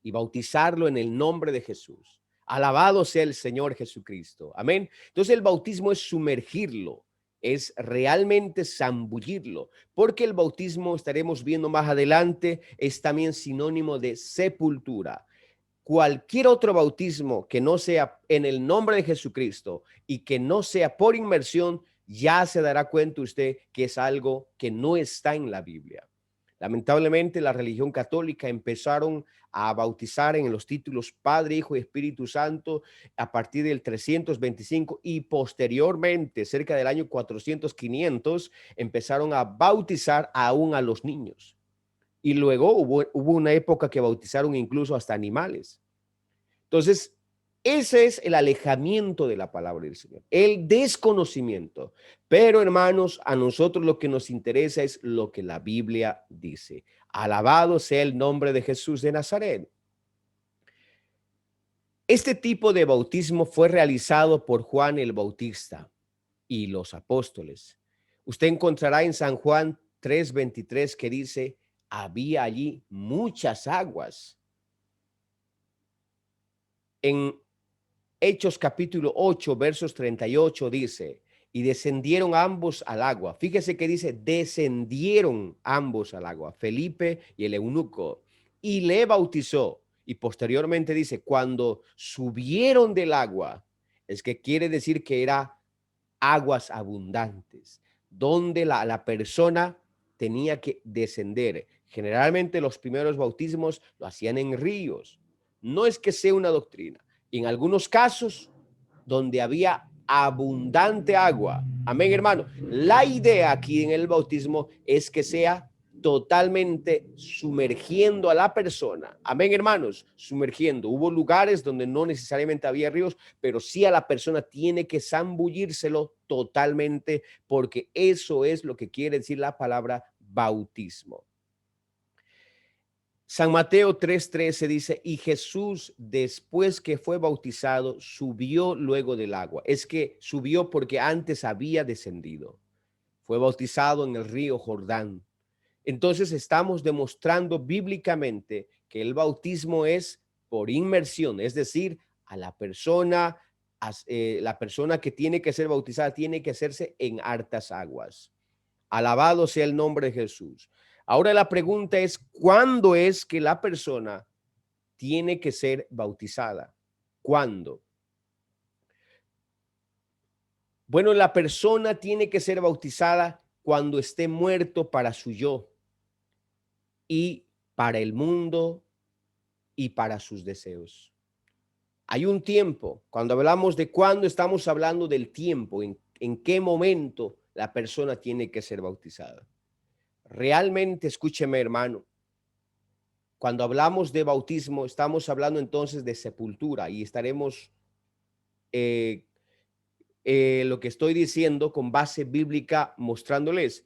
y bautizarlo en el nombre de Jesús. Alabado sea el Señor Jesucristo. Amén. Entonces el bautismo es sumergirlo, es realmente zambullirlo, porque el bautismo, estaremos viendo más adelante, es también sinónimo de sepultura. Cualquier otro bautismo que no sea en el nombre de Jesucristo y que no sea por inmersión, ya se dará cuenta usted que es algo que no está en la Biblia. Lamentablemente, la religión católica empezaron a bautizar en los títulos Padre, Hijo y Espíritu Santo a partir del 325 y posteriormente, cerca del año 400, 500, empezaron a bautizar aún a los niños. Y luego hubo una época que bautizaron incluso hasta animales. Entonces, ese es el alejamiento de la palabra del Señor, el desconocimiento. Pero, hermanos, a nosotros lo que nos interesa es lo que la Biblia dice. Alabado sea el nombre de Jesús de Nazaret. Este tipo de bautismo fue realizado por Juan el Bautista y los apóstoles. Usted encontrará en San Juan 3:23 que dice, había allí muchas aguas. En Hechos capítulo 8, versos 38 dice, y descendieron ambos al agua. Fíjese que dice, descendieron ambos al agua, Felipe y el eunuco, y le bautizó. Y posteriormente dice, cuando subieron del agua, es que quiere decir que era aguas abundantes, donde la persona tenía que descender. Generalmente los primeros bautismos lo hacían en ríos. No es que sea una doctrina. En algunos casos donde había abundante agua. Amén, hermano. La idea aquí en el bautismo es que sea totalmente sumergiendo a la persona. Amén, hermanos, sumergiendo. Hubo lugares donde no necesariamente había ríos, pero sí a la persona tiene que zambullírselo totalmente, porque eso es lo que quiere decir la palabra bautismo. San Mateo 3:13 dice, y Jesús, después que fue bautizado, subió luego del agua. Es que subió porque antes había descendido. Fue bautizado en el río Jordán. Entonces estamos demostrando bíblicamente que el bautismo es por inmersión, es decir, a la persona que tiene que ser bautizada tiene que hacerse en hartas aguas. Alabado sea el nombre de Jesús. Ahora la pregunta es, ¿cuándo es que la persona tiene que ser bautizada? ¿Cuándo? Bueno, la persona tiene que ser bautizada cuando esté muerto para su yo y para el mundo y para sus deseos. Hay un tiempo, cuando hablamos de cuándo, estamos hablando del tiempo, en qué momento la persona tiene que ser bautizada. Realmente, escúcheme, hermano, cuando hablamos de bautismo, estamos hablando entonces de sepultura y estaremos eh, lo que estoy diciendo con base bíblica mostrándoles.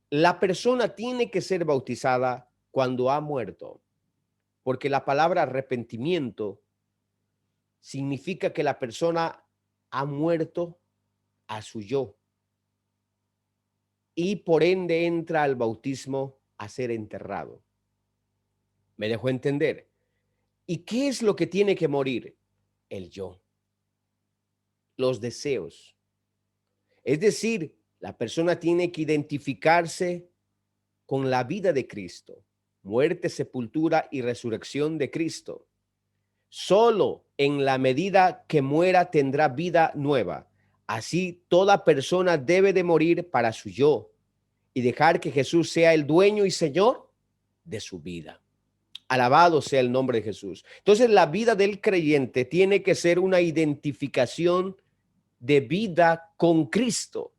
La persona tiene que ser bautizada cuando ha muerto, porque la palabra arrepentimiento significa que la persona ha muerto a su yo y por ende entra al bautismo a ser enterrado. ¿Me dejó entender? ¿Y qué es lo que tiene que morir? El yo, los deseos. Es decir, la persona tiene que identificarse con la vida de Cristo, muerte, sepultura y resurrección de Cristo. Solo en la medida que muera tendrá vida nueva. Así, toda persona debe de morir para su yo y dejar que Jesús sea el dueño y señor de su vida. Alabado sea el nombre de Jesús. Entonces, la vida del creyente tiene que ser una identificación de vida con Cristo.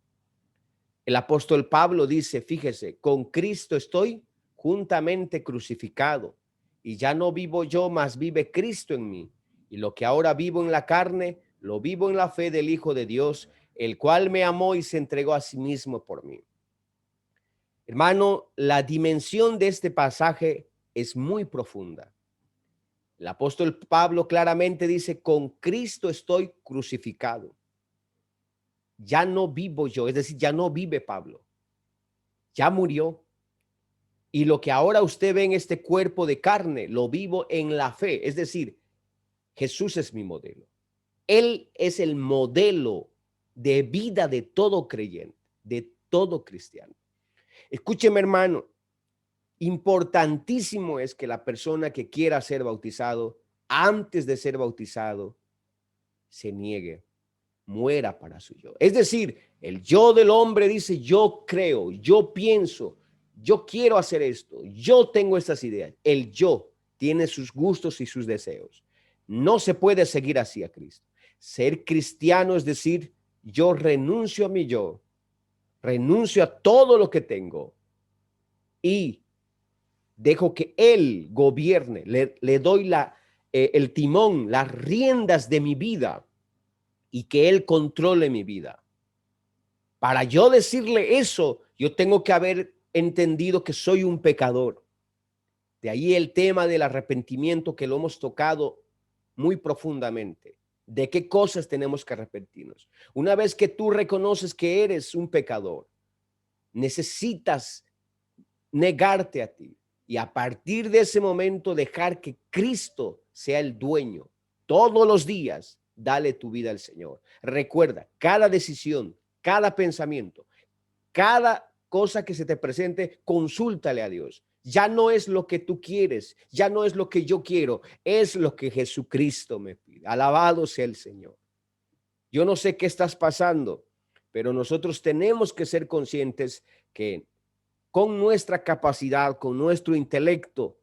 El apóstol Pablo dice, fíjese, con Cristo estoy juntamente crucificado y ya no vivo yo, mas vive Cristo en mí. Y lo que ahora vivo en la carne, lo vivo en la fe del Hijo de Dios, el cual me amó y se entregó a sí mismo por mí. Hermano, la dimensión de este pasaje es muy profunda. El apóstol Pablo claramente dice, con Cristo estoy crucificado. Ya no vivo yo, es decir, ya no vive Pablo. Ya murió. Y lo que ahora usted ve en este cuerpo de carne, lo vivo en la fe. Es decir, Jesús es mi modelo. Él es el modelo de vida de todo creyente, de todo cristiano. Escúcheme, hermano, importantísimo es que la persona que quiera ser bautizado, antes de ser bautizado, se niegue, muera para su yo. Es decir, el yo del hombre dice, yo creo, yo pienso, yo quiero hacer esto, yo tengo estas ideas. El yo tiene sus gustos y sus deseos. No se puede seguir así a Cristo. Ser cristiano es decir, yo renuncio a mi yo, renuncio a todo lo que tengo y dejo que Él gobierne, le doy el timón, las riendas de mi vida y que Él controle mi vida. Para yo decirle eso, yo tengo que haber entendido que soy un pecador. De ahí el tema del arrepentimiento que lo hemos tocado muy profundamente. ¿De qué cosas tenemos que arrepentirnos? Una vez que tú reconoces que eres un pecador, necesitas negarte a ti y a partir de ese momento dejar que Cristo sea el dueño. Todos los días, dale tu vida al Señor. Recuerda, cada decisión, cada pensamiento, cada cosa que se te presente, consúltale a Dios. Ya no es lo que tú quieres, ya no es lo que yo quiero, es lo que Jesucristo me pide. Alabado sea el Señor. Yo no sé qué estás pasando, pero nosotros tenemos que ser conscientes que con nuestra capacidad, con nuestro intelecto,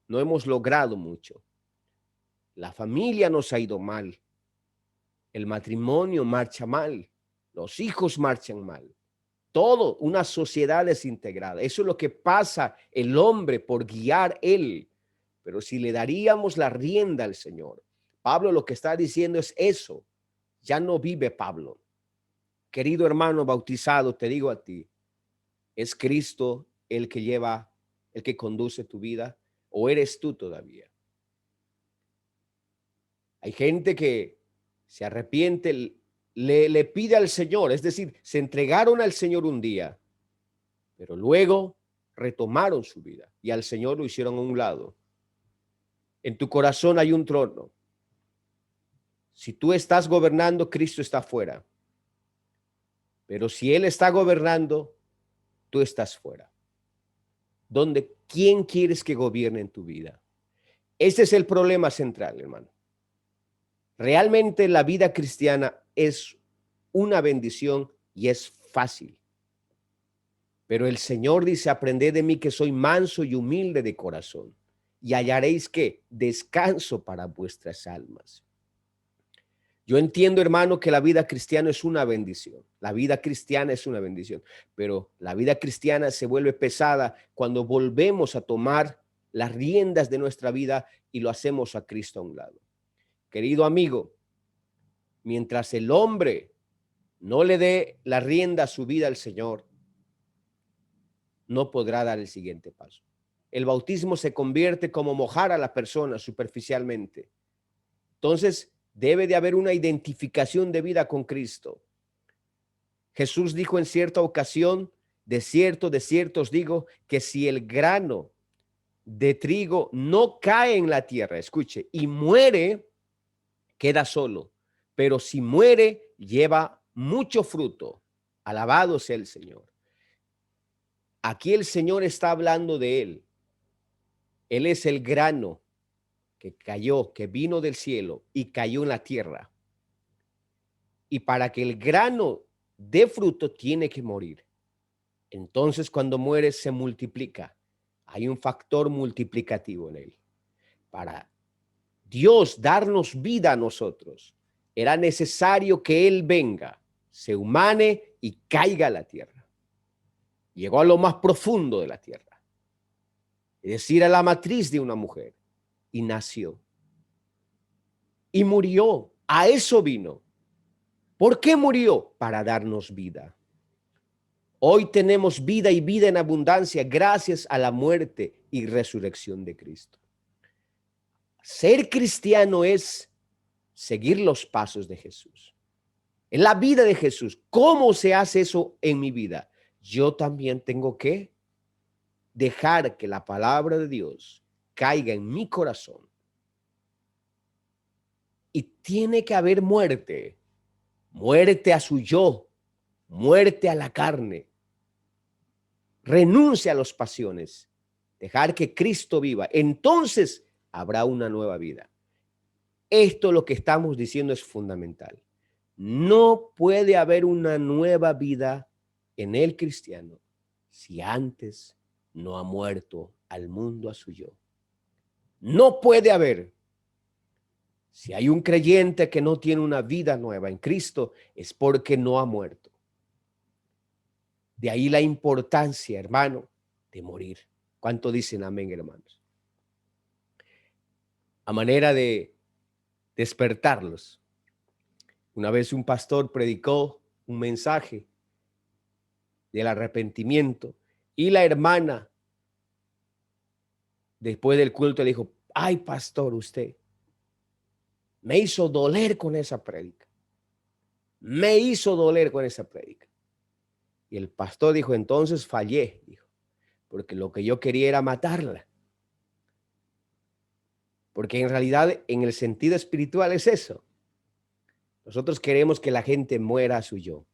no hemos logrado mucho. La familia nos ha ido mal. El matrimonio marcha mal. Los hijos marchan mal. Todo, una sociedad desintegrada. Eso es lo que pasa el hombre por guiar él. Pero si le daríamos la rienda al Señor, Pablo lo que está diciendo es eso. Ya no vive Pablo. Querido hermano bautizado, te digo a ti, ¿es Cristo el que lleva, el que conduce tu vida? ¿O eres tú todavía? Hay gente que se arrepiente, le pide al Señor, es decir, se entregaron al Señor un día, pero luego retomaron su vida y al Señor lo hicieron a un lado. En tu corazón hay un trono. Si tú estás gobernando, Cristo está fuera. Pero si Él está gobernando, tú estás fuera. ¿Quién quieres que gobierne en tu vida? Ese es el problema central, hermano. Realmente la vida cristiana es una bendición y es fácil. Pero el Señor dice, aprended de mí que soy manso y humilde de corazón, y hallaréis que descanso para vuestras almas. Yo entiendo, hermano, que la vida cristiana es una bendición. La vida cristiana es una bendición, pero la vida cristiana se vuelve pesada cuando volvemos a tomar las riendas de nuestra vida y lo hacemos a Cristo a un lado. Querido amigo, mientras el hombre no le dé la rienda a su vida al Señor, no podrá dar el siguiente paso. El bautismo se convierte como mojar a la persona superficialmente. Entonces, debe de haber una identificación de vida con Cristo. Jesús dijo en cierta ocasión, de cierto os digo, que si el grano de trigo no cae en la tierra, escuche, y muere, queda solo. Pero si muere, lleva mucho fruto. Alabado sea el Señor. Aquí el Señor está hablando de Él. Él es el grano que cayó, que vino del cielo y cayó en la tierra. Y para que el grano dé fruto, tiene que morir. Entonces, cuando muere, se multiplica. Hay un factor multiplicativo en él. Para Dios darnos vida a nosotros, era necesario que Él venga, se humane y caiga a la tierra. Llegó a lo más profundo de la tierra, es decir, a la matriz de una mujer, y nació. Y murió. A eso vino. ¿Por qué murió? Para darnos vida. Hoy tenemos vida y vida en abundancia gracias a la muerte y resurrección de Cristo. Ser cristiano es seguir los pasos de Jesús. En la vida de Jesús, ¿cómo se hace eso en mi vida? Yo también tengo que dejar que la palabra de Dios caiga en mi corazón. Y tiene que haber muerte. Muerte a su yo, muerte a la carne. Renuncia a las pasiones. Dejar que Cristo viva. Entonces habrá una nueva vida. Esto lo que estamos diciendo es fundamental. No puede haber una nueva vida en el cristiano si antes no ha muerto al mundo a su yo. No puede haber. Si hay un creyente que no tiene una vida nueva en Cristo, es porque no ha muerto. De ahí la importancia, hermano, de morir. ¿Cuánto dicen amén, hermanos? A manera de despertarlos. Una vez un pastor predicó un mensaje del arrepentimiento y la hermana, después del culto, le dijo, ay, pastor, usted me hizo doler con esa prédica. Me hizo doler con esa prédica. Y el pastor dijo, entonces fallé, dijo, porque lo que yo quería era matarla. Porque en realidad, en el sentido espiritual es eso. Nosotros queremos que la gente muera a su yo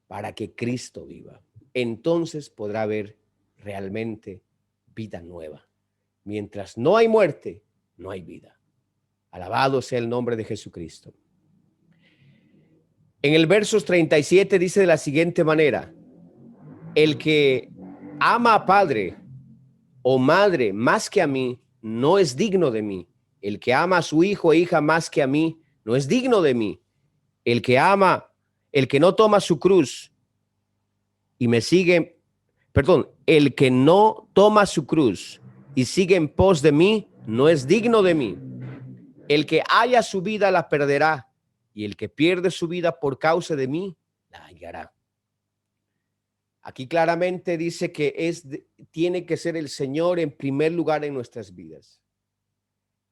para que Cristo viva. Entonces podrá haber realmente vida nueva. Mientras no hay muerte, no hay vida. Alabado sea el nombre de Jesucristo. En el versos 37 dice de la siguiente manera: el que ama a padre o madre más que a mí, no es digno de mí. El que ama a su hijo e hija más que a mí, no es digno de mí. El que el que no toma su cruz y me sigue, perdón, el que no toma su cruz y sigue en pos de mí, no es digno de mí. El que haya su vida la perderá, y el que pierde su vida por causa de mí, la hallará. Aquí claramente dice que tiene que ser el Señor en primer lugar en nuestras vidas.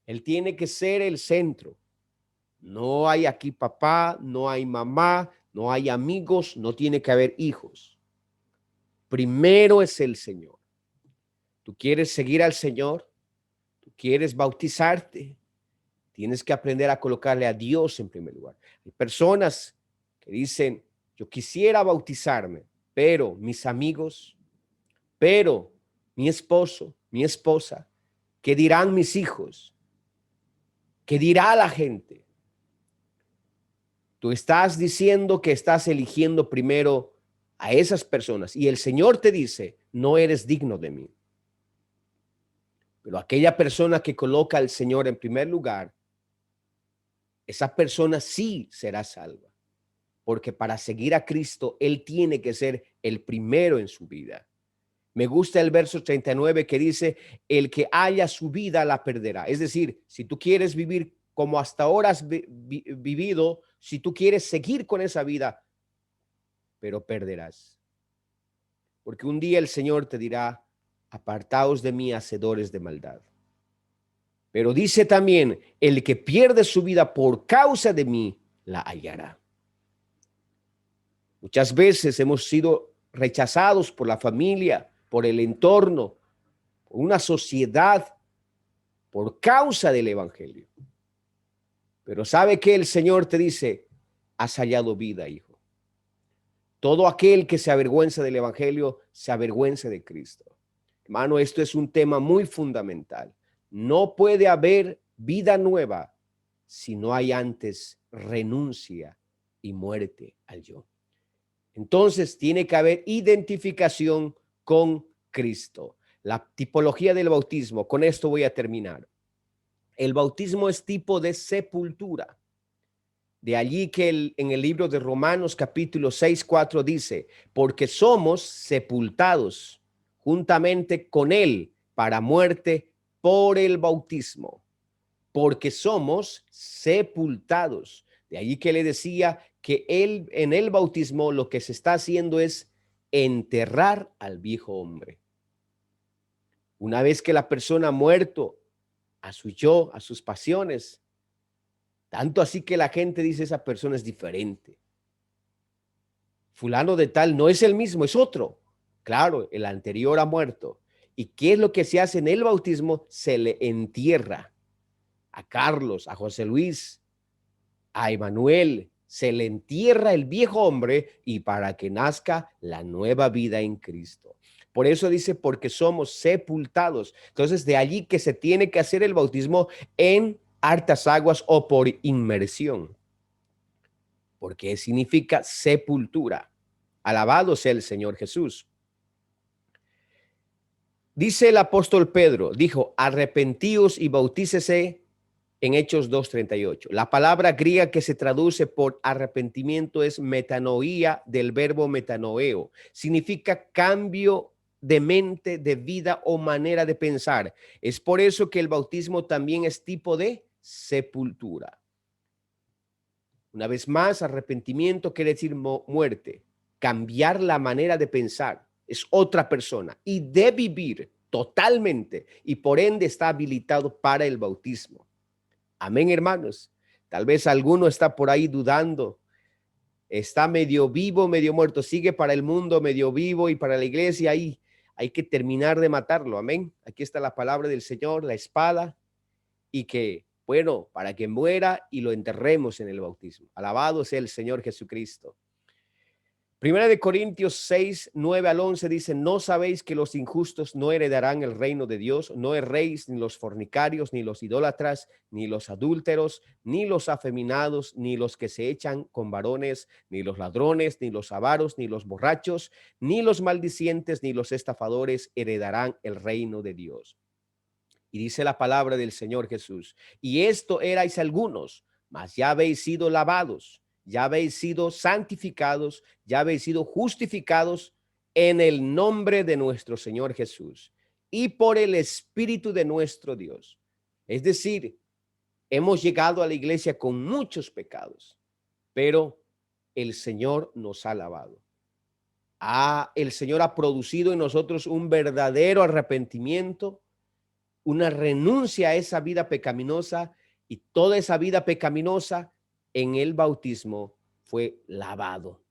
Él tiene que ser el centro. No hay aquí papá, no hay mamá, no hay amigos, no tiene que haber hijos. Primero es el Señor. ¿Tú quieres seguir al Señor? ¿Tú quieres bautizarte? Tienes que aprender a colocarle a Dios en primer lugar. Hay personas que dicen, yo quisiera bautizarme, pero mis amigos, pero mi esposo, mi esposa, ¿qué dirán mis hijos? ¿Qué dirá la gente? Tú estás diciendo que estás eligiendo primero a esas personas y el Señor te dice, no eres digno de mí. Pero aquella persona que coloca al Señor en primer lugar, esa persona sí será salva. Porque para seguir a Cristo, Él tiene que ser el primero en su vida. Me gusta el verso 39 que dice, el que haya su vida la perderá. Es decir, si tú quieres vivir como hasta ahora has vivido, si tú quieres seguir con esa vida, pero perderás. Porque un día el Señor te dirá, apartaos de mí, hacedores de maldad. Pero dice también, el que pierde su vida por causa de mí, la hallará. Muchas veces hemos sido rechazados por la familia, por el entorno, por una sociedad, por causa del evangelio. Pero ¿sabe qué? El Señor te dice, has hallado vida, hijo. Todo aquel que se avergüenza del evangelio, se avergüenza de Cristo. Hermano, esto es un tema muy fundamental. No puede haber vida nueva si no hay antes renuncia y muerte al yo. Entonces tiene que haber identificación con Cristo. La tipología del bautismo, con esto voy a terminar. El bautismo es tipo de sepultura. De allí que en el libro de Romanos capítulo 6:4 dice, porque somos sepultados juntamente con él para muerte por el bautismo, porque somos sepultados. De allí que le decía que él en el bautismo lo que se está haciendo es enterrar al viejo hombre. Una vez que la persona ha muerto a su yo, a sus pasiones, tanto así que la gente dice esa persona es diferente. Fulano de tal no es el mismo, es otro. Claro, el anterior ha muerto. ¿Y qué es lo que se hace en el bautismo? Se le entierra a Carlos, a José Luis, a Emanuel, se le entierra el viejo hombre y para que nazca la nueva vida en Cristo. Por eso dice, porque somos sepultados. Entonces, de allí que se tiene que hacer el bautismo en hartas aguas o por inmersión, porque significa sepultura. Alabado sea el Señor Jesús. Dice el apóstol Pedro, dijo, arrepentíos y bautícese en Hechos 2:38. La palabra griega que se traduce por arrepentimiento es metanoía, del verbo metanoeo. Significa cambio de mente, de vida o manera de pensar. Es por eso que el bautismo también es tipo de sepultura. Una vez más, arrepentimiento quiere decir muerte, cambiar la manera de pensar. Es otra persona y de vivir totalmente y por ende está habilitado para el bautismo. Amén, hermanos. Tal vez alguno está por ahí dudando. Está medio vivo, medio muerto. Sigue para el mundo medio vivo y para la iglesia ahí. Hay que terminar de matarlo. Amén. Aquí está la palabra del Señor, la espada. Y que, bueno, para que muera y lo enterremos en el bautismo. Alabado sea el Señor Jesucristo. Primera de Corintios 6:9-11 dice, ¿no sabéis que los injustos no heredarán el reino de Dios? No erréis ni los fornicarios, ni los idólatras, ni los adúlteros, ni los afeminados, ni los que se echan con varones, ni los ladrones, ni los avaros, ni los borrachos, ni los maldicientes, ni los estafadores heredarán el reino de Dios. Y dice la palabra del Señor Jesús, y esto erais algunos, mas ya habéis sido lavados, ya habéis sido santificados, ya habéis sido justificados en el nombre de nuestro Señor Jesús y por el Espíritu de nuestro Dios. Es decir, hemos llegado a la iglesia con muchos pecados, pero el Señor nos ha lavado. El Señor ha producido en nosotros un verdadero arrepentimiento, una renuncia a esa vida pecaminosa, y toda esa vida pecaminosa en el bautismo fue lavado.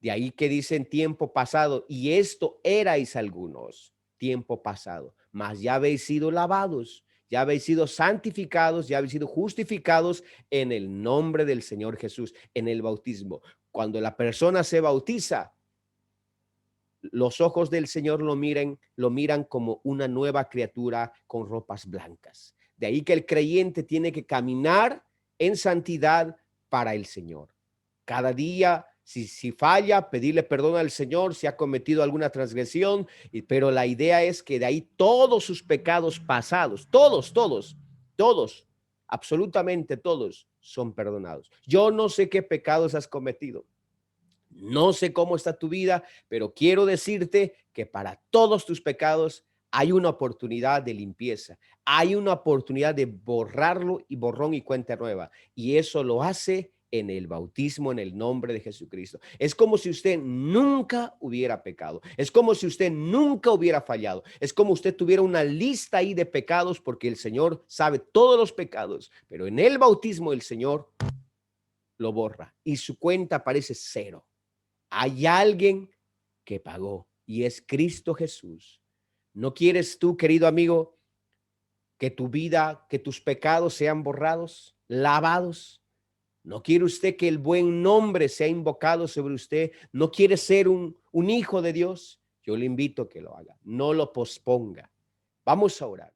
De ahí que dice en tiempo pasado, y esto erais algunos, tiempo pasado, mas ya habéis sido lavados, ya habéis sido santificados, ya habéis sido justificados en el nombre del Señor Jesús, en el bautismo. Cuando la persona se bautiza, los ojos del Señor lo miran como una nueva criatura con ropas blancas. De ahí que el creyente tiene que caminar en santidad para el Señor. Cada día, si falla, pedirle perdón al Señor si ha cometido alguna transgresión, pero la idea es que de ahí todos sus pecados pasados, todos, absolutamente todos son perdonados. Yo no sé qué pecados has cometido. No sé cómo está tu vida, pero quiero decirte que para todos tus pecados hay una oportunidad de limpieza. Hay una oportunidad de borrarlo y borrón y cuenta nueva. Y eso lo hace en el bautismo en el nombre de Jesucristo. Es como si usted nunca hubiera pecado. Es como si usted nunca hubiera fallado. Es como usted tuviera una lista ahí de pecados, porque el Señor sabe todos los pecados, pero en el bautismo el Señor lo borra y su cuenta aparece cero. Hay alguien que pagó y es Cristo Jesús. ¿No quieres tú, querido amigo, que tu vida, que tus pecados sean borrados, lavados? ¿No quiere usted que el buen nombre sea invocado sobre usted? ¿No quiere ser un hijo de Dios? Yo le invito a que lo haga. No lo posponga. Vamos a orar.